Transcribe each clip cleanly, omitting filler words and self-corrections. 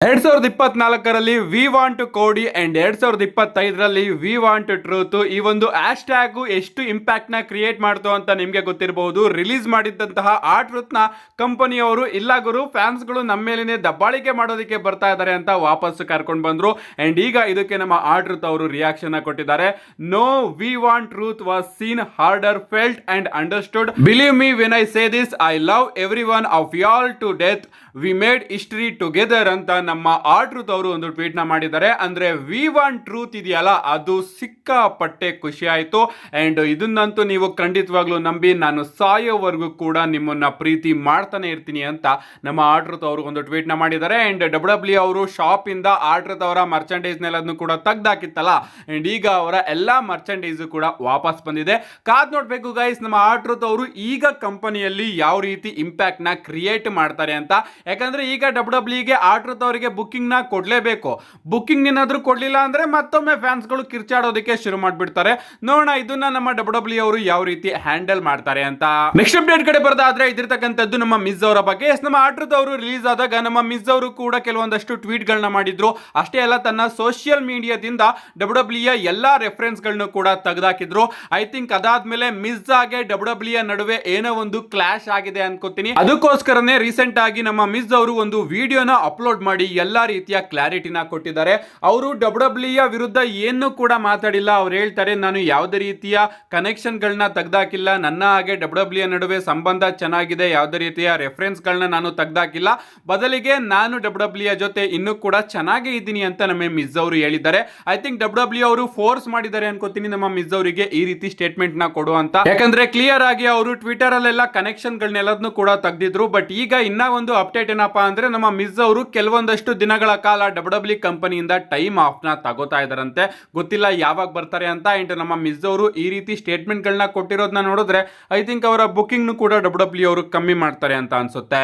2024ರಲ್ಲಿ we want Cody and 2025ರಲ್ಲಿ we want truth ಈ ಒಂದು ಹ್ಯಾಶ್ ಟ್ಯಾಗ್ ಎಷ್ಟು ಇಂಪ್ಯಾಕ್ಟ್ ನ ಕ್ರಿಯೇಟ್ ಮಾಡ್ತು ಅಂತ ನಿಮಗೆ ಗೊತ್ತಿರಬಹುದು. ರಿಲೀಸ್ ಮಾಡಿದಂತಹ ಆ ಟ್ರೂತ್ ನ ಕಂಪನಿಯವರು ಇಲ್ಲ ಗುರು ಫ್ಯಾನ್ಸ್ ಗಳು ನಮ್ಮ ಮೇಲೇನೆ ದಬ್ಬಾಳಿಕೆ ಮಾಡೋದಕ್ಕೆ ಬರ್ತಾ ಇದ್ದಾರೆ ಅಂತ ವಾಪಸ್ ಕರ್ಕೊಂಡು ಬಂದ್ರು. ಅಂಡ್ ಈಗ ಇದಕ್ಕೆ ನಮ್ಮ ಆ ಟ್ರೂತ್ ಅವರು ರಿಯಾಕ್ಷನ್ ಕೊಟ್ಟಿದ್ದಾರೆ. No, we want truth was seen harder, felt and understood. Believe me when I say this, I love every one of y'all to death. We made history together ಅಂತ ನಮ್ಮ ಆ truth ಅವರು ಒಂದು tweet ನ ಮಾಡಿದ್ದಾರೆ. ಅಂದ್ರೆ V want truth ಇದೆಯಲ್ಲ, ಅದು ಸಿಕ್ಕಾಪಟ್ಟೆ ಖುಷಿ ಆಯ್ತು. ಅಂಡ್ ಇದನ್ನಂತೂ ನೀವು ಖಂಡಿತವಾಗ್ಲೂ ನಂಬಿ, ನಾನು ಸಾಯೋವರೆಗೂ ಕೂಡ ನಿಮ್ಮನ್ನ ಪ್ರೀತಿ ಮಾಡ್ತಾನೆ ಇರ್ತೀನಿ ಅಂತ ನಮ್ಮ ಆ ಟ್ರೂತ್ ಅವರು ಒಂದು ಟ್ವೀಟ್ ನ ಮಾಡಿದ್ದಾರೆ. ಅಂಡ್ ಡಬ್ಲ್ಯೂ ಅವರು ಶಾಪ್ ಇಂದ ಆ ಟ್ರೂತ್ ಅವರ ಮರ್ಚೆಂಡೈಸ್ ನೆಲ್ಲದನ್ನು ಕೂಡ ತೆಗ್ದಾಕಿತ್ತಲ್ಲ, ಅಂಡ್ ಈಗ ಅವರ ಎಲ್ಲಾ ಮರ್ಚೆಂಡೈಸ್ ಕೂಡ ವಾಪಸ್ ಬಂದಿದೆ. ಕಾದ್ ನೋಡ್ಬೇಕು ಗೈಸ್, ನಮ್ಮ ಆ ಟ್ರೂತ್ ಅವರು ಈಗ ಕಂಪನಿಯಲ್ಲಿ ಯಾವ ರೀತಿ ಇಂಪ್ಯಾಕ್ಟ್ ನ ಕ್ರಿಯೇಟ್ ಮಾಡ್ತಾರೆ ಅಂತ. ಯಾಕಂದ್ರೆ ಈಗ ಡಬ್ಲ್ಯೂಗೆ ಆ ಟ್ರೂತ್ ಅವರಿಗೆ ಬುಕ್ಕಿಂಗ್ ನ ಕೊಡ್ಲೇಬೇಕು. ಬುಕ್ಕಿಂಗ್ ಏನಾದ್ರೂ ಕೊಡ್ಲಿಲ್ಲ ಅಂದ್ರೆ ಮತ್ತೊಮ್ಮೆ ಫ್ಯಾನ್ಸ್ ಗಳು ಕಿರ್ಚಾಡೋದಕ್ಕೆ ಶುರು ಮಾಡ್ಬಿಡ್ತಾರೆ. ನೋಡೋಣ ಇದನ್ನ ನಮ್ಮ ಡಬ್ಲ್ಯೂ ಅವರು ಯಾವ ರೀತಿ ಹ್ಯಾಂಡಲ್ ಮಾಡ್ತಾರೆ ಅಂತ. ನೆಕ್ಸ್ಟ್ ಅಪ್ಡೇಟ್ ಕಡೆ ಬರೋದಾದ್ರೆ ಇದಿರ್ತಕ್ಕಂಥದ್ದು ನಮ್ಮ ಮಿಸ್ ಅವರ ಬಗ್ಗೆ. ನಮ್ಮ ಆ ಟ್ರೂತ್ ಅವರು ರಿಲೀಸ್ ಆದಾಗ ನಮ್ಮ ಮಿಸ್ ಅವರು ಕೂಡ ಕೆಲವೊಂದಷ್ಟು ಟ್ವೀಟ್ ಗಳನ್ನ ಮಾಡಿದ್ರು. ಅಷ್ಟೇ ಅಲ್ಲ, ತನ್ನ ಸೋಷಿಯಲ್ ಮೀಡಿಯಾದಿಂದ ಡಬ್ಲ್ಯೂ ಎಲ್ಲಾ ರೆಫರೆನ್ಸ್ ಗಳನ್ನು ಕೂಡ ತೆಗೆದಾಕಿದ್ರು. ಐ ಥಿಂಕ್ ಅದಾದ್ಮೇಲೆ ಮಿಸ್ ಆಗಿ ಡಬ್ಲ್ಯೂ ನಡುವೆ ಏನೋ ಒಂದು ಕ್ಲಾಶ್ ಆಗಿದೆ ಅನ್ಕೋತೀನಿ. ಅದಕ್ಕೋಸ್ಕರನೇ ರೀಸೆಂಟ್ ಆಗಿ ನಮ್ಮ ಮಿಸ್ ಅವರು ಒಂದು ವಿಡಿಯೋನ ಅಪ್ಲೋಡ್ ಮಾಡಿ ಎಲ್ಲಾ ರೀತಿಯ ಕ್ಲಾರಿಟಿನ ಕೊಟ್ಟಿದ್ದಾರೆ. ಅವರು ಡಬ್ಲ್ಯೂ ವಿರುದ್ಧ ಏನು ಕೂಡ ಮಾತಾಡಿಲ್ಲ. ಅವ್ರು ಹೇಳ್ತಾರೆ, ನಾನು ಯಾವುದೇ ರೀತಿಯ ಕನೆಕ್ಷನ್ ಗಳನ್ನ ತೆಗೆದಾಕಿಲ್ಲ, ನನ್ನ ಹಾಗೆ ಡಬ್ಲ್ಯೂ ನಡುವೆ ಸಂಬಂಧ ಚೆನ್ನಾಗಿದೆ, ಯಾವುದೇ ರೀತಿಯ ರೆಫರೆನ್ಸ್ ಗಳನ್ನ ನಾನು ತೆಗೆದಾಕಿಲ್ಲ, ಬದಲಿಗೆ ನಾನು ಡಬ್ಲ್ಯೂ ಜೊತೆ ಇನ್ನೂ ಕೂಡ ಚೆನ್ನಾಗೇ ಇದ್ದೀನಿ ಅಂತ ನಮ್ಮ ಮಿಸ್ ಅವರು ಹೇಳಿದ್ದಾರೆ. ಐ ಥಿಂಕ್ ಡಬ್ಲ್ಯೂ ಅವರು ಫೋರ್ಸ್ ಮಾಡಿದ್ದಾರೆ ಅನ್ಕೋತೀನಿ ನಮ್ಮ ಮಿಸ್ ಅವರಿಗೆ ಈ ರೀತಿ ಸ್ಟೇಟ್ಮೆಂಟ್ ನ ಕೊಡುವಂತ. ಯಾಕಂದ್ರೆ ಕ್ಲಿಯರ್ ಆಗಿ ಅವರು ಟ್ವಿಟರ್ ಅಲ್ಲೆಲ್ಲ ಕನೆಕ್ಷನ್ ಗಳನ್ನೆಲ್ಲದನ್ನು ಕೂಡ ತೆಗೆದಿದ್ರು. ಬಟ್ ಈಗ ಇನ್ನ ಒಂದು ಅಪ್ಡೇಟ್ ಏನಪ್ಪಾ ಅಂದ್ರೆ, ನಮ್ಮ ಮಿಸ್ ಅವರು ಕೆಲವೊಂದಷ್ಟು ದಿನಗಳ ಕಾಲ ಡಬ್ಲ್ಯೂ ಕಂಪನಿಯಿಂದ ಟೈಮ್ ಆಫ್ ನ ತಗೋತಾ ಇದಾರಂತೆ. ಗೊತ್ತಿಲ್ಲ ಯಾವಾಗ ಬರ್ತಾರೆ ಅಂತ. ಅಂಡ್ ನಮ್ಮ ಮಿಸ್ ಅವರು ಈ ರೀತಿ ಸ್ಟೇಟ್ಮೆಂಟ್ ಗಳನ್ನ ಕೊಟ್ಟಿರೋದನ್ನ ನೋಡಿದ್ರೆ ಐ ಥಿಂಕ್ ಅವರ ಬುಕಿಂಗ್ ಕೂಡ ಡಬ್ಲ್ಯೂ ಅವರು ಕಮ್ಮಿ ಮಾಡ್ತಾರೆ ಅಂತ ಅನ್ಸುತ್ತೆ.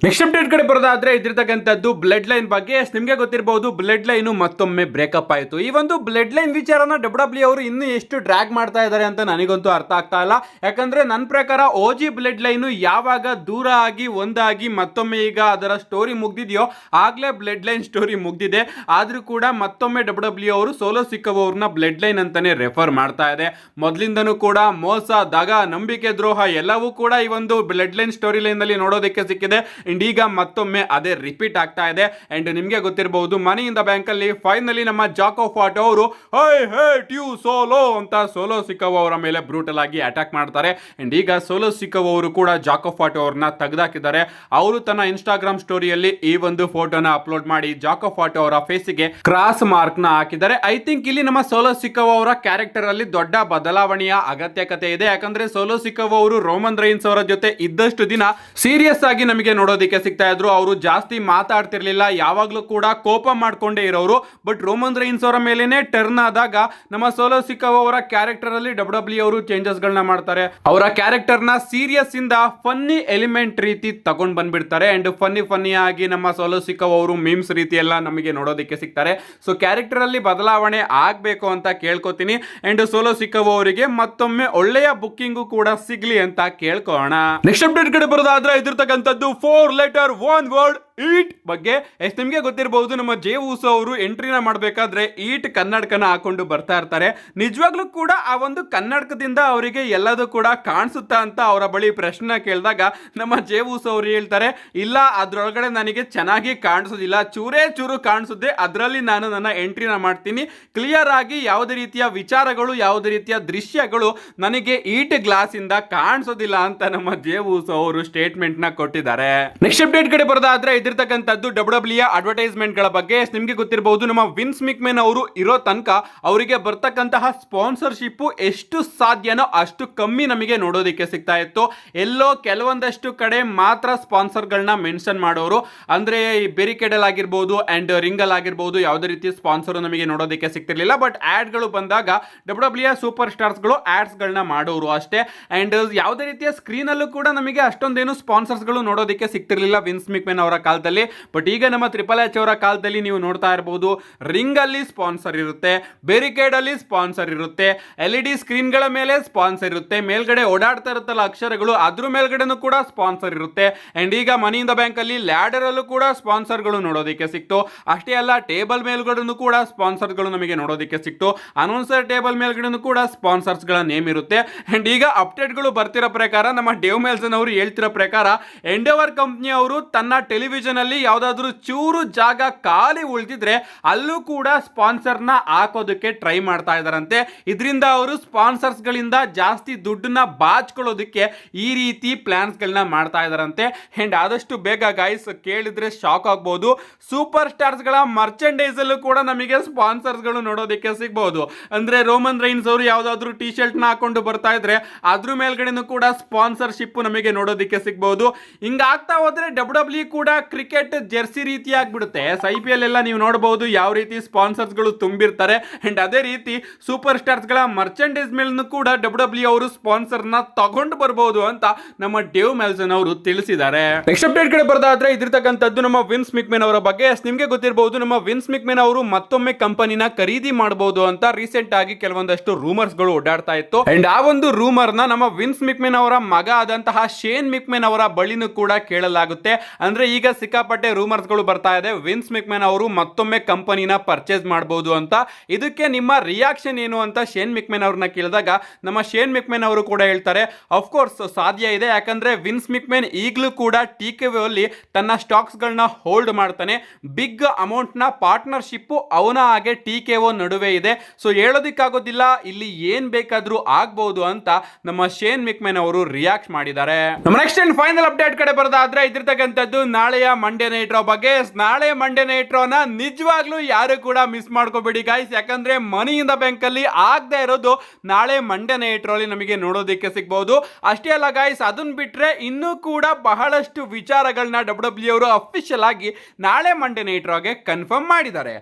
ನೆಕ್ಸ್ಟ್ ಅಪ್ಡೇಟ್ ಕಡೆ ಬರೋದಾದ್ರೆ ಇದಿರ್ತಕ್ಕಂಥದ್ದು ಬ್ಲಡ್ ಲೈನ್ ಬಗ್ಗೆ. ನಿಮಗೆ ಗೊತ್ತಿರಬಹುದು, ಬ್ಲಡ್ ಲೈನ್ ಮತ್ತೊಮ್ಮೆ ಬ್ರೇಕಪ್ ಆಯಿತು. ಈ ಒಂದು ಬ್ಲಡ್ ಲೈನ್ ವಿಚಾರನ ಡಬ್ಲ್ಯೂ ಅವರು ಇನ್ನೂ ಎಷ್ಟು ಡ್ರ್ಯಾಗ್ ಮಾಡ್ತಾ ಇದ್ದಾರೆ ಅಂತ ನನಗಂತೂ ಅರ್ಥ ಆಗ್ತಾ ಇಲ್ಲ. ಯಾಕಂದ್ರೆ ನನ್ನ ಪ್ರಕಾರ ಓಜಿ ಬ್ಲಡ್ ಲೈನ್ ಯಾವಾಗ ದೂರ ಆಗಿ ಒಂದಾಗಿ ಮತ್ತೊಮ್ಮೆ ಈಗ ಅದರ ಸ್ಟೋರಿ ಮುಗ್ದಿದೆಯೋ ಆಗ್ಲೇ ಬ್ಲಡ್ ಲೈನ್ ಸ್ಟೋರಿ ಮುಗ್ದಿದೆ. ಆದ್ರೂ ಕೂಡ ಮತ್ತೊಮ್ಮೆ ಡಬ್ಲ್ಯೂ ಅವರು ಸೋಲೋ ಸಿಕ್ಕವವ್ರನ್ನ ಬ್ಲಡ್ ಲೈನ್ ಅಂತಾನೆ ರೆಫರ್ ಮಾಡ್ತಾ ಇದೆ. ಮೊದಲಿಂದನೂ ಕೂಡ ಮೋಸ, ದಗ, ನಂಬಿಕೆ ದ್ರೋಹ ಎಲ್ಲವೂ ಕೂಡ ಈ ಒಂದು ಬ್ಲಡ್ ಲೈನ್ ಸ್ಟೋರಿ ಲೈನ್ ನಲ್ಲಿ ನೋಡೋದಕ್ಕೆ ಸಿಕ್ಕಿದೆ. ಅಂಡ್ ಈಗ ಮತ್ತೊಮ್ಮೆ ಅದೇ ರಿಪೀಟ್ ಆಗ್ತಾ ಇದೆ. ಅಂಡ್ ನಿಮ್ಗೆ ಗೊತ್ತಿರಬಹುದು, ಮನಿ ಇನ್ ದ ಬ್ಯಾಂಕ್ ಅಲ್ಲಿ ಫೈನಲಿ ನಮ್ಮ ಜಾಕೋ ಫಾಟೋ ಅವರು ಐ ಹೇಟ್ ಯು ಸೋಲೋ ಅಂತ ಸೋಲೋ ಸಿಕ್ಕವ್ ಅವರ ಮೇಲೆ ಬ್ರೂಟಲ್ ಆಗಿ ಅಟ್ಯಾಕ್ ಮಾಡ್ತಾರೆ. ಅಂಡ್ ಈಗ ಸೋಲೋ ಸಿಕ್ಕವ್ ಅವರು ಕೂಡ ಜಾಕೋ ಫಾಟೋ ಅವ್ರನ್ನ ತೆಗೆದಾಕಿದ್ದಾರೆ. ಅವರು ತನ್ನ ಇನ್ಸ್ಟಾಗ್ರಾಮ್ ಸ್ಟೋರಿಯಲ್ಲಿ ಈ ಒಂದು ಫೋಟೋನ ಅಪ್ಲೋಡ್ ಮಾಡಿ ಜಾಕೋ ಫಾಟೋ ಅವರ ಫೇಸಿಗೆ ಕ್ರಾಸ್ ಮಾರ್ಕ್ ನ ಹಾಕಿದ್ದಾರೆ. ಐ ಥಿಂಕ್ ಇಲ್ಲಿ ನಮ್ಮ ಸೋಲೋ ಸಿಕ್ಕವ್ ಅವರ ಕ್ಯಾರೆಕ್ಟರ್ ಅಲ್ಲಿ ದೊಡ್ಡ ಬದಲಾವಣೆಯ ಅಗತ್ಯಕತೆ ಇದೆ. ಯಾಕಂದ್ರೆ ಸೋಲೋ ಸಿಕ್ಕವ್ ಅವರು ರೋಮನ್ ರೈನ್ಸ್ ಅವರ ಜೊತೆ ಇದ್ದಷ್ಟು ದಿನ ಸೀರಿಯಸ್ ಆಗಿ ನಮಗೆ ನೋಡೋದಕ್ಕೆ ಸಿಗ್ತಾ ಇದ್ರು. ಅವರು ಜಾಸ್ತಿ ಮಾತಾಡ್ತಿರ್ಲಿಲ್ಲ, ಯಾವಾಗ್ಲೂ ಕೂಡ ಕೋಪ ಮಾಡ್ಕೊಂಡೇ ಇರೋರು. ಬಟ್ ರೋಮನ್ ರೈನ್ಸ್ ಅವರ ಮೇಲೇನೆ ಟರ್ನ್ ಆದಾಗ ನಮ್ಮ ಸೋಲೋ ಸಿಕ್ಕವ್ ಅವರ ಕ್ಯಾರೆಕ್ಟರ್ ಅಲ್ಲಿ ಡಬ್ಲ್ಯೂ ಅವರು ಚೇಂಜಸ್ ಗಳನ್ನ ಮಾಡ್ತಾರೆ. ಅವರ ಕ್ಯಾರೆಕ್ಟರ್ ನ ಸೀರಿಯಸ್ ಇಂದ ಫನ್ನಿ ಎಲಿಮೆಂಟ್ ರೀತಿ ತಗೊಂಡ್ ಬಂದ್ಬಿಡ್ತಾರೆ. ಅಂಡ್ ಫನ್ನಿ ಆಗಿ ನಮ್ಮ ಸೋಲೋ ಸಿಕ್ಕವ್ ಅವರು ಮೀಮ್ಸ್ ರೀತಿ ಎಲ್ಲ ನಮಗೆ ನೋಡೋದಕ್ಕೆ ಸಿಗ್ತಾರೆ. ಸೊ ಕ್ಯಾರೆಕ್ಟರ್ ಅಲ್ಲಿ ಬದಲಾವಣೆ ಆಗ್ಬೇಕು ಅಂತ ಕೇಳ್ಕೊತೀನಿ. ಅಂಡ್ ಸೋಲೋ ಸಿಕ್ಕವ್ ಅವರಿಗೆ ಮತ್ತೊಮ್ಮೆ ಒಳ್ಳೆಯ ಬುಕ್ಕಿಂಗ್ ಕೂಡ ಸಿಗ್ಲಿ ಅಂತ ಕೇಳ್ಕೋಣ. ನೆಕ್ಸ್ಟ್ ಅಪ್ಡೇಟ್ ಕಡೆ ಬರೋದಾದ್ರೆ ಇದಿರ್ತಕ್ಕಂಥದ್ದು 4 ಲೆಟರ್ 1 ವರ್ಡ್ ಈಟ್ ಬಗ್ಗೆ. ನಿಮ್ಗೆ ಗೊತ್ತಿರಬಹುದು, ನಮ್ಮ ಜೇ ಉಸೋ ಅವರು ಎಂಟ್ರಿನ ಮಾಡಬೇಕಾದ್ರೆ ಈಟ್ ಕನ್ನಡಕನ ಹಾಕೊಂಡು ಬರ್ತಾ ಇರ್ತಾರೆ. ನಿಜವಾಗ್ಲೂ ಕೂಡ ಆ ಒಂದು ಕನ್ನಡಕದಿಂದ ಅವರಿಗೆ ಎಲ್ಲದೂ ಕೂಡ ಕಾಣಿಸುತ್ತಾ ಅಂತ ಅವರ ಬಳಿ ಪ್ರಶ್ನೆ ಕೇಳಿದಾಗ ನಮ್ಮ ಜೇ ಉಸೋ ಅವರು ಹೇಳ್ತಾರೆ, ಇಲ್ಲ ಅದ್ರೊಳಗಡೆ ನನಗೆ ಚೆನ್ನಾಗಿ ಕಾಣಿಸೋದಿಲ್ಲ, ಚೂರೇ ಚೂರು ಕಾಣಿಸುತ್ತೆ, ಅದರಲ್ಲಿ ನಾನು ನನ್ನ ಎಂಟ್ರಿನ ಮಾಡ್ತೀನಿ. ಕ್ಲಿಯರ್ ಆಗಿ ಯಾವುದೇ ರೀತಿಯ ವಿಚಾರಗಳು, ಯಾವುದೇ ರೀತಿಯ ದೃಶ್ಯಗಳು ನನಗೆ ಈಟ್ ಗ್ಲಾಸ್ ಇಂದ ಕಾಣಿಸೋದಿಲ್ಲ ಅಂತ ನಮ್ಮ ಜೇ ಉಸೋ ಅವರು ಸ್ಟೇಟ್ಮೆಂಟ್ ನ ಕೊಟ್ಟಿದ್ದಾರೆ. ನೆಕ್ಸ್ಟ್ ಅಪ್ಡೇಟ್ ಕಡೆ ಬರೋದಾದ್ರೆ ಇದಿರ್ತಕ್ಕಂಥದ್ದು ಡಬ್ಲ್ಯೂ ಅಡ್ವರ್ಟೈಸ್ಮೆಂಟ್ ಗಳ ಬಗ್ಗೆ. ನಿಮ್ಗೆ ಗೊತ್ತಿರಬಹುದು, ನಮ್ಮ ವಿನ್ಸ್ ಮಿಕ್ಮೆನ್ ಅವರು ಇರೋ ತನಕ ಅವರಿಗೆ ಬರ್ತಕ್ಕಂತಹ ಸ್ಪಾನ್ಸರ್ಶಿಪ್ ಎಷ್ಟು ಸಾಧ್ಯನೋ ಅಷ್ಟು ಕಮ್ಮಿ ನಮಗೆ ನೋಡೋದಕ್ಕೆ ಸಿಗ್ತಾ ಇತ್ತು. ಎಲ್ಲೋ ಕೆಲವೊಂದಷ್ಟು ಕಡೆ ಮಾತ್ರ ಸ್ಪಾನ್ಸರ್ ಗಳನ್ನ ಮೆನ್ಷನ್ ಮಾಡೋರು. ಅಂದ್ರೆ ಈ ಬೆರಿಕೆಡಲ್ ಆಗಿರ್ಬೋದು ಅಂಡ್ ರಿಂಗಲ್ ಆಗಿರ್ಬೋದು ಯಾವುದೇ ರೀತಿ ಸ್ಪಾನ್ಸರ್ ನಮಗೆ ನೋಡೋದಕ್ಕೆ ಸಿಗ್ತಿರ್ಲಿಲ್ಲ. ಬಟ್ ಆಡ್ ಗಳು ಬಂದಾಗ ಡಬ್ಲ್ಯೂ ಸೂಪರ್ ಸ್ಟಾರ್ಸ್ ಗಳು ಆಡ್ಸ್ ಗಳನ್ನ ಮಾಡೋರು ಅಷ್ಟೇ. ಅಂಡ್ ಯಾವುದೇ ರೀತಿಯ ಸ್ಕ್ರೀನ್ ಅಲ್ಲೂ ಕೂಡ ನಮಗೆ ಅಷ್ಟೊಂದೇನು ಸ್ಪಾನ್ಸರ್ಸ್ ಗಳು ನೋಡೋದಕ್ಕೆ ಸಿಗ್ತಿರ್ಲಿಲ್ಲ ವಿನ್ಸ್ ಮಿಕ್ಮೆನ್ ಅವರ ಕಾಲದಲ್ಲಿ. ಕಾಲದಲ್ಲಿ. ಬಟ್ ಈಗ ನಮ್ಮ ಟ್ರಿಪಲ್ ಎಚ್ ಅವರ ಕಾಲದಲ್ಲಿ ನೀವು ನೋಡ್ತಾ ಇರಬಹುದು, ರಿಂಗ್ ಅಲ್ಲಿ ಸ್ಪಾನ್ಸರ್ ಇರುತ್ತೆ, ಬೇರಿಕೇಡ್ ಅಲ್ಲಿ ಸ್ಪಾನ್ಸರ್ ಇರುತ್ತೆ, LED ಸ್ಕ್ರೀನ್ ಗಳ ಮೇಲೆ ಸ್ಪಾನ್ಸರ್ ಇರುತ್ತೆ, ಮೇಲ್ಗಡೆ ಓಡಾಡ್ತಾ ಇರುತ್ತಲ್ಲ ಅಕ್ಷರಗಳು ಅದ್ರ ಮೇಲ್ಗಡೆನೂ ಕೂಡ ಸ್ಪಾನ್ಸರ್ ಇರುತ್ತೆ. ಅಂಡ್ ಈಗ ಮನಿ ಇನ್ ದ ಬ್ಯಾಂಕ್ ಅಲ್ಲಿ ಲ್ಯಾಡರ್ ಅಲ್ಲೂ ಕೂಡ ಸ್ಪಾನ್ಸರ್ ಗಳು ನೋಡೋದಕ್ಕೆ ಸಿಕ್ತು. ಅಷ್ಟೇ ಅಲ್ಲ, ಟೇಬಲ್ ಮೇಲ್ಗಡೆನೂ ಕೂಡ ಸ್ಪಾನ್ಸರ್ ಗಳು ನಮಗೆ ನೋಡೋದಕ್ಕೆ ಸಿಕ್ತು. ಅನೌನ್ಸರ್ ಟೇಬಲ್ ಮೇಲ್ಗಡೆನೂ ಕೂಡ ಸ್ಪಾನ್ಸರ್ಸ್ ಗಳ ನೇಮ್ ಇರುತ್ತೆ. ಅಂಡ್ ಈಗ ಅಪ್ಡೇಟ್ ಗಳು ಬರ್ತಿರೋ ಪ್ರಕಾರ ನಮ್ಮ ಡೇವ್ ಮೆಲ್ಸನ್ ಅವರು ಹೇಳ್ತಿರೋ ಪ್ರಕಾರ ಎಂಡೆವರ್ ಕಂಪ್ನಿ ಅವರು ತನ್ನ ಟೆಲಿವಿಷನ್ ಅಲ್ಲಿ ಯಾವ್ದಾದ್ರು ಚೂರು ಜಾಗ ಖಾಲಿ ಉಳಿದಿದ್ರೆ ಅಲ್ಲೂ ಕೂಡ ಸ್ಪಾನ್ಸರ್ ನ ಹಾಕೋದಕ್ಕೆ ಟ್ರೈ ಮಾಡ್ತಾ ಇದಾರಂತೆ. ಇದರಿಂದ ಅವರು ಸ್ಪಾನ್ಸರ್ಸ್ ಗಳಿಂದ ಜಾಸ್ತಿ ದುಡ್ಡನ್ನ ಬಾಚ್ಕೊಳ್ಳೋದಕ್ಕೆ ಈ ರೀತಿ ಪ್ಲಾನ್ಸ್ ಗಳನ್ನ ಮಾಡ್ತಾ ಇದಾರಂತೆ. ಅಂಡ್ ಆದಷ್ಟು ಬೇಗ ಗೈಸ್ ಕೇಳಿದ್ರೆ ಶಾಕ್ ಆಗ್ಬಹುದು, ಸೂಪರ್ ಸ್ಟಾರ್ಸ್ ಗಳ ಮರ್ಚೆಂಡೈಸ್ ಅಲ್ಲೂ ಕೂಡ ನಮಗೆ ಸ್ಪಾನ್ಸರ್ಸ್ ಗಳು ನೋಡೋದಕ್ಕೆ ಸಿಗಬಹುದು. ಅಂದ್ರೆ ರೋಮನ್ ರೈನ್ಸ್ ಅವರು ಯಾವ್ದಾದ್ರು ಟಿ ಶರ್ಟ್ ನ ಹಾಕೊಂಡು ಬರ್ತಾ ಇದ್ರೆ ಅದ್ರ ಮೇಲ್ಗಡೆನೂ ಕೂಡ ಸ್ಪಾನ್ಸರ್ಶಿಪ್ ನಮಗೆ ನೋಡೋದಕ್ಕೆ ಸಿಗಬಹುದು. ಹಿಂಗ ಆಗ್ತಾ ಹೋದ್ರೆ ಡಬ್ಲ್ಯೂ ಕೂಡ ಕ್ರಿಕೆಟ್ ಜೆರ್ಸಿ ರೀತಿ ಆಗ್ಬಿಡುತ್ತೆ. IPL ಎಲ್ಲ ನೀವು ನೋಡಬಹುದು ಯಾವ ರೀತಿ ಸ್ಪಾನ್ಸರ್ಸ್ ಗಳು ತುಂಬಿರ್ತಾರೆ. ಅಂಡ್ ಅದೇ ರೀತಿ ಸೂಪರ್ ಸ್ಟಾರ್ಸ್ ಗಳ ಮರ್ಚೆಂಡೈಸ್ ಮೇಲೂ ಕೂಡ ಡಬ್ಲ್ಯೂ ಅವರು ಸ್ಪಾನ್ಸರ್ ನ ತಗೊಂಡು ಬರಬಹುದು ಅಂತ ನಮ್ಮ ಡೇವ್ ಮೆಲ್ಸನ್ ಅವರು ತಿಳಿಸಿದ್ದಾರೆ. ನೆಕ್ಸ್ಟ್ ಅಪ್ಡೇಟ್ ಕಡೆ ಬರೋದಾದ್ರೆ ಇದಿರ್ತಕ್ಕಂಥದ್ದು ನಮ್ಮ ವಿನ್ಸ್ ಮಿಕ್ಮೆನ್ ಅವರ ಬಗ್ಗೆ. ನಿಮ್ಗೆ ಗೊತ್ತಿರಬಹುದು, ನಮ್ಮ ವಿನ್ಸ್ ಮಿಕ್ಮೆನ್ ಅವರು ಮತ್ತೊಮ್ಮೆ ಕಂಪನಿನ ಖರೀದಿ ಮಾಡಬಹುದು ಅಂತ ರೀಸೆಂಟ್ ಆಗಿ ಕೆಲವೊಂದಷ್ಟು ರೂಮರ್ಸ್ ಗಳು ಓಡಾಡ್ತಾ ಇತ್ತು. ಅಂಡ್ ಆ ಒಂದು ರೂಮರ್ ನ ನಮ್ಮ ವಿನ್ಸ್ ಮಿಕ್ಮೆನ್ ಅವರ ಮಗ ಆದಂತಹ ಶೇನ್ ಮಿಕ್ಮೆನ್ ಅವರ ಬಳಿನೂ ಕೂಡ ಕೇಳಲಾಗುತ್ತೆ. ಅಂದ್ರೆ ಈಗ ಸಿಕ್ಕಾಪಟ್ಟೆ ರೂಮರ್ಸ್ ಗಳು ಬರ್ತಾ ಇದೆ, ವಿನ್ಸ್ ಮಿಕ್ಮೆನ್ ಅವರು ಮತ್ತೊಮ್ಮೆ ಕಂಪನಿನ ಪರ್ಚೇಸ್ ಮಾಡಬಹುದು ಅಂತ. ಇದಕ್ಕೆ ನಿಮ್ಮ ರಿಯಾಕ್ಷನ್ ಏನು ಅಂತ ಶೇನ್ ಮಿಕ್ಮೆನ್ ಅವ್ರನ್ನ ಕೇಳಿದಾಗ ನಮ್ಮ ಶೇನ್ ಮಿಕ್ಮೆನ್ ಅವರು ಕೂಡ ಹೇಳ್ತಾರೆ, ಅಫ್ಕೋರ್ಸ್ ಸಾಧ್ಯ ಇದೆ, ಯಾಕಂದ್ರೆ ವಿನ್ಸ್ ಮಿಕ್ಮೆನ್ ಈಗಲೂ ಕೂಡ TKO ಅಲ್ಲಿ ತನ್ನ ಸ್ಟಾಕ್ಸ್ ಗಳನ್ನ ಹೋಲ್ಡ್ ಮಾಡ್ತಾನೆ. ಬಿಗ್ ಅಮೌಂಟ್ ನ ಪಾರ್ಟ್ನರ್ಶಿಪ್ ಅವನ ಹಾಗೆ TKO ನಡುವೆ ಇದೆ. ಸೊ ಹೇಳೋದಿಕ್ಕಾಗೋದಿಲ್ಲ, ಇಲ್ಲಿ ಏನ್ ಬೇಕಾದ್ರೂ ಆಗ್ಬಹುದು ಅಂತ ನಮ್ಮ ಶೇನ್ ಮಿಕ್ಮೆನ್ ಅವರು ರಿಯಾಕ್ಟ್ ಮಾಡಿದ್ದಾರೆ. ನಮ್ಮ ನೆಕ್ಸ್ಟ್ ಅಂಡ್ ಫೈನಲ್ ಅಪ್ಡೇಟ್ ಕಡೆ ಬರೋದಾದ್ರೆ ಇದಿರ್ತಕ್ಕಂಥದ್ದು ನಾಳೆಯ ಮಂಡೇ ನೈಟ್ ರೋ ಬಗ್ಗೆ. ನಾಳೆ ಮಂಡೇ ನೈಟ್ ರೋನ ನಿಜವಾಗ್ಲೂ ಯಾರು ಕೂಡ ಮಿಸ್ ಮಾಡ್ಕೋಬೇಡಿ ಗೈಸ್, ಯಾಕಂದ್ರೆ ಮನಿ ಇನ್ ದ ಬ್ಯಾಂಕ್ ಅಲ್ಲಿ ಆಗದೆ ಇರೋದು ನಾಳೆ ಮಂಡೇ ನೈಟ್ ರೋ ಅಲ್ಲಿ ನಮಗೆ ನೋಡೋದಕ್ಕೆ ಸಿಗಬಹುದು. ಅಷ್ಟೇ ಅಲ್ಲ ಗೈಸ್, ಅದನ್ನ ಬಿಟ್ರೆ ಇನ್ನೂ ಕೂಡ ಬಹಳಷ್ಟು ವಿಚಾರಗಳನ್ನ ಡಬ್ಲ್ಯೂ ಅವರು ಅಫಿಷಿಯಲ್ ಆಗಿ ನಾಳೆ ಮಂಡೇ ನೈಟ್ ರೋಗೆ ಕನ್ಫರ್ಮ್ ಮಾಡಿದ್ದಾರೆ.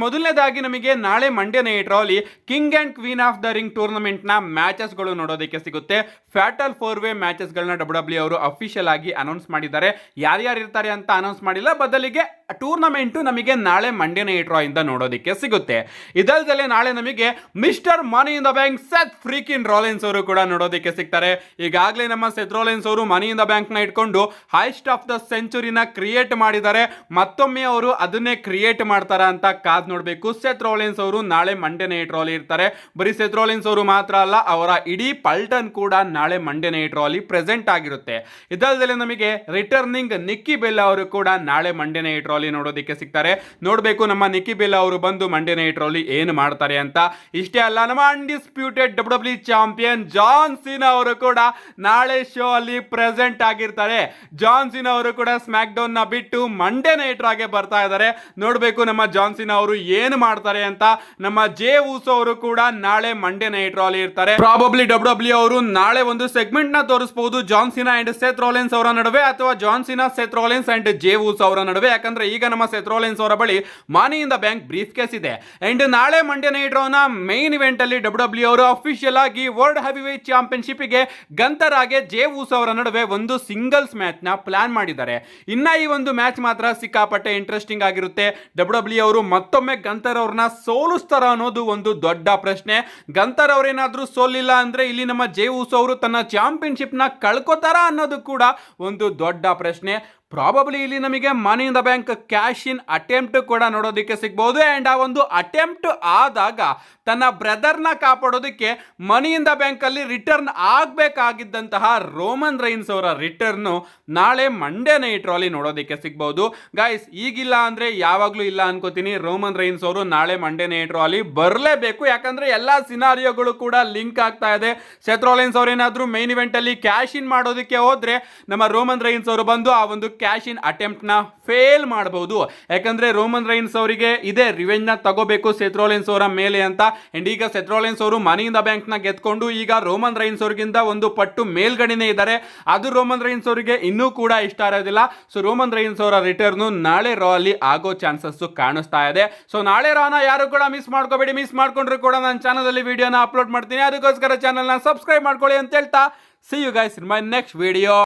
ಮೊದಲನೇದಾಗಿ ನಮಗೆ ನಾಳೆ ಮಂಡೇ ನೈಟ್ ರೋ ಅಲ್ಲಿ king and queen of the ring tournament ನ ಮ್ಯಾಚಸ್ ಗಳು ನೋಡೋದಕ್ಕೆ ಸಿಗುತ್ತೆ. ಫ್ಯಾಟಲ್ 4-ವೇ ಮ್ಯಾಚಸ್ ಗಳನ್ನ ಡಬ್ಲ್ಯೂ ಅವರು ಅಫಿಷಿಯಲ್ ಆಗಿ ಅನೌನ್ಸ್ ಮಾಡಿದ್ದಾರೆ. ಯಾರ್ಯಾರು ಇರ್ತಾರೆ ಅಂತ ಅನೌನ್ಸ್ ಮಾಡಿಲ್ಲ, ಬದಲಿಗೆ ಟೂರ್ನಮೆಂಟ್ ನಮಗೆ ನಾಳೆ ಮಂಡೇ ನೈಟ್ ರೋ ಇಂದ ನೋಡೋದಕ್ಕೆ ಸಿಗುತ್ತೆ. ಇದಲ್ಲದೆ ನಾಳೆ ನಮಗೆ mister money in the bank Seth freakin Rollins ಅವರು ಕೂಡ ನೋಡೋದಕ್ಕೆ ಸಿಗ್ತಾರೆ. ಈಗಾಗಲೇ ನಮ್ಮ ಸೆತ್ ರಾಲಿನ್ಸ್ ಅವರು ಮನಿ ಇನ್ ದ ಬ್ಯಾಂಕ್ ನ ಇಟ್ಕೊಂಡು ಹೈಸ್ಟ್ ಆಫ್ ದ ಸೆಂಚುರಿನ ಕ್ರಿಯೇಟ್ ಮಾಡಿದ್ದಾರೆ. ಮತ್ತೊಮ್ಮೆ ಅವರು ಅದನ್ನೇ ಕ್ರಿಯೇಟ್ ಮಾಡ್ತಾರ ಅಂತ ಕಾದ್ ನೋಡಬೇಕು. ಸೆತ್ ರಾಲಿನ್ಸ್ ಅವರು ನಾಳೆ ಮಂಡೇ ನೈಟ್ ರೋ ಅಲ್ಲಿ ಇರ್ತಾರೆ. ಬರೀ ಸೆತ್ ರಾಲಿನ್ಸ್ ಅವರು ಮಾತ್ರ ಅಲ್ಲ, ಅವರ ಇಡೀ ಪಲ್ಟನ್ ಕೂಡ ನಾಳೆ ಮಂಡೇ ನೈಟ್ ರೋ ಅಲ್ಲಿ ಪ್ರೆಸೆಂಟ್ ಆಗಿರುತ್ತೆ. ಇದಲ್ಲದೆ ನಮಗೆ ರಿಟರ್ನಿಂಗ್ ನಿಕ್ಕಿ ಬೆಲ್ಲಾ ಅವರು ಕೂಡ ನಾಳೆ ಮಂಡೇ ನೈಟ್ ರೋ ಅಲ್ಲಿ ನೋಡೋದಕ್ಕೆ ಸಿಗ್ತಾರೆ. ನೋಡಬೇಕು ನಮ್ಮ ನಿಕ್ಕಿ ಬೆಲ್ಲಾ ಅವರು ಬಂದು ಮಂಡೇ ನೈಟ್ ರೋ ಅಲ್ಲಿ ಏನು ಮಾಡ್ತಾರೆ ಅಂತ. ಇಷ್ಟೇ ಅಲ್ಲ, ನಮ್ಮ ಅನ್ಡಿಸ್ಪ್ಯೂಟೆಡ್ ಡಬ್ಲ್ಯೂ ಚಾಂಪಿಯನ್ ಜಾನ್ ಸೀನಾ ಅವರು ಕೂಡ ನಾಳೆ ಶೋ ಅಲ್ಲಿ ಪ್ರೆಸೆಂಟ್ ಆಗಿರ್ತಾರೆ. ಜಾನ್ ಸೀನಾ ಅವರು ಕೂಡ ಸ್ಮ್ಯಾಕ್ ಡೌನ್ ನ ಬಿಟ್ಟು ಮಂಡೇ ನೈಟ್ ರಾಗೆ ಬರ್ತಾ ಇದ್ದಾರೆ. ನೋಡಬೇಕು ನಮ್ಮ ಜಾನ್ ಸೀನಾ ಅವರು ಏನು ಮಾಡ್ತಾರೆ ಅಂತ. ನಮ್ಮ ಜೇ ಊಸೋ ಅವರು ಕೂಡ ನಾಳೆ ಮಂಡೇ ನೈಟ್ ರೋ ಅಲ್ಲಿ ಇರ್ತಾರೆ. ಪ್ರಾಬಬ್ಲಿ ಡಬ್ಲ್ಯೂ ಅವರು ನಾಳೆ ಒಂದು ಸೆಗ್ಮೆಂಟ್ ನ ತೋರಿಸಬಹುದು John Cena and Seth Rollins ಅವರ ನಡುವೆ, ಅಥವಾ John Cena, Seth Rollins and Jey Uso ಅವರ ನಡುವೆ. ಯಾಕಂದ್ರೆ ಈಗ ನಮ್ಮ ಸೆತ್ ರಾಲಿನ್ಸ್ ಅವರ ಬಳಿ money in the bank briefcase ಇದೆ. ಅಂಡ್ ನಾಳೆ ಮಂಡೇ ನೈಟ್ ರೋನ ಮೈನ್ ಇವೆಂಟ್ ಅಲ್ಲಿ ಡಬ್ಲ್ಯೂ ಅವರು ಅಫಿಷಿಯಲ್ ಆಗಿ ವರ್ಲ್ಡ್ ಹೆವಿವೇಟ್ ಚಾಂಪಿಯನ್ಶಿಪ್ ಗೆ ಗಂತರ್ ಹಾಗೆ ಜೇ ಊಸೋ ಅವರ ನಡುವೆ ಒಂದು ಸಿಂಗಲ್ಸ್ ಮ್ಯಾಚ್ ನ ಪ್ಲಾನ್ ಮಾಡಿದ್ದಾರೆ. ಇನ್ನ ಈ ಒಂದು ಮ್ಯಾಚ್ ಮಾತ್ರ ಸಿಕ್ಕಾಪಟ್ಟೆ ಇಂಟ್ರೆಸ್ಟಿಂಗ್ ಆಗಿರುತ್ತೆ. ಡಬ್ಲ್ಯೂ ಅವರು ಮತ್ತೊಮ್ಮೆ ಗಂತರ್ ಅವ್ರನ್ನ ಸೋಲಿಸ್ತಾರ ಅನ್ನೋದು ಒಂದು ದೊಡ್ಡ ಪ್ರಶ್ನೆ. ಗಂತರ್ ಅವರೇನಾದ್ರೂ ಸೋಲಿಲ್ಲ ಅಂದ್ರೆ ಇಲ್ಲಿ ನಮ್ಮ ಜೇ ಊಸೋ ಅವರು ತನ್ನ ಚಾಂಪಿಯನ್ಶಿಪ್ ನ ಕಳ್ಕೋತಾರ ಅನ್ನೋದು ಕೂಡ ಒಂದು ದೊಡ್ಡ ಪ್ರಶ್ನೆ. ಪ್ರಾಬಬ್ಲಿ ಇಲ್ಲಿ ನಮಗೆ money in the bank cash in attempt ಕೂಡ ನೋಡೋದಕ್ಕೆ ಸಿಗಬಹುದು. ಅಂಡ್ ಆ ಒಂದು ಅಟೆಂಪ್ಟ್ ಆದಾಗ ತನ್ನ ಬ್ರದರ್ನ ಕಾಪಾಡೋದಕ್ಕೆ ಮನಿ ಇನ್ ದ ಬ್ಯಾಂಕ್ ಅಲ್ಲಿ ರಿಟರ್ನ್ ಆಗಬೇಕಾಗಿದ್ದಂತಹ ರೋಮನ್ ರೈನ್ಸ್ ಅವರ ರಿಟರ್ನ್ ನಾಳೆ ಮಂಡೇ ನೈಟ್ ರೋ ಅಲ್ಲಿ ನೋಡೋದಕ್ಕೆ ಸಿಗಬಹುದು. ಗೈಸ್, ಈಗಿಲ್ಲ ಅಂದ್ರೆ ಯಾವಾಗ್ಲೂ ಇಲ್ಲ ಅನ್ಕೋತೀನಿ, ರೋಮನ್ ರೈನ್ಸ್ ಅವರು ನಾಳೆ ಮಂಡೇ ನೈಟ್ ರೋ ಅಲ್ಲಿ ಬರಲೇಬೇಕು. ಯಾಕಂದ್ರೆ ಎಲ್ಲಾ ಸಿನಾರಿಯೋಗಳು ಕೂಡ ಲಿಂಕ್ ಆಗ್ತಾ ಇದೆ. ಸೆತ್ ರಾಲಿನ್ಸ್ ಅವರೇನಾದ್ರೂ ಮೈನ್ ಇವೆಂಟ್ ಅಲ್ಲಿ ಕ್ಯಾಶ್ ಇನ್ ಮಾಡೋದಕ್ಕೆ ಹೋದ್ರೆ ನಮ್ಮ ರೋಮನ್ ರೈನ್ಸ್ ಅವರು ಬಂದು ಆ ಒಂದು ಕ್ಯಾಶ್ ಇನ್ ಅಟೆಂಪ್ಟ್ ನ ಫೇಲ್ ಮಾಡಬಹುದು. ಯಾಕಂದ್ರೆ ರೋಮನ್ ರೈನ್ಸ್ ಅವರಿಗೆ ಇದೇ ರಿವೆಂಜ್ ನ ತಗೋಬೇಕು ಸೆತ್ ರಾಲಿನ್ಸ್ ಅವರ ಮೇಲೆ ಅಂತ. ಅಂಡ್ ಈಗ ಸೆತ್ ರಾಲಿನ್ಸ್ ಅವರು ಮನಿ ಇನ್ ದ ಬ್ಯಾಂಕ್ ನ ಗೆದ್ಕೊಂಡು ಈಗ ರೋಮನ್ ರೈನ್ಸ್ ಅವರಿಗಿಂತ ಒಂದು ಪಟ್ಟು ಮೇಲ್ಗಡೆನೇ ಇದ್ದಾರೆ. ಅದು ರೋಮನ್ ರೈನ್ಸ್ ಅವರಿಗೆ ಇನ್ನೂ ಕೂಡ ಇಷ್ಟ ಇರೋದಿಲ್ಲ. ಸೊ ರೋಮನ್ ರೈನ್ಸ್ ಅವರ ರಿಟರ್ನ್ ನಾಳೆ ರಾ ಅಲ್ಲಿ ಆಗೋ ಚಾನ್ಸಸ್ ಕಾಣಿಸ್ತಾ ಇದೆ. ಸೊ ನಾಳೆ ರಾನ ಯಾರು ಕೂಡ ಮಿಸ್ ಮಾಡ್ಕೋಬೇಡಿ. ಮಿಸ್ ಮಾಡ್ಕೊಂಡ್ರು ಕೂಡ ನನ್ನ ಚಾನಲ್ ಅಲ್ಲಿ ವಿಡಿಯೋನ ಅಪ್ಲೋಡ್ ಮಾಡ್ತೀನಿ. ಅದಕ್ಕೋಸ್ಕರ ಚಾನಲ್ ನ ಸಬ್ಸ್ಕ್ರೈಬ್ ಮಾಡ್ಕೊಳ್ಳಿ ಅಂತ ಹೇಳ್ತಾ, see you guys in my next video.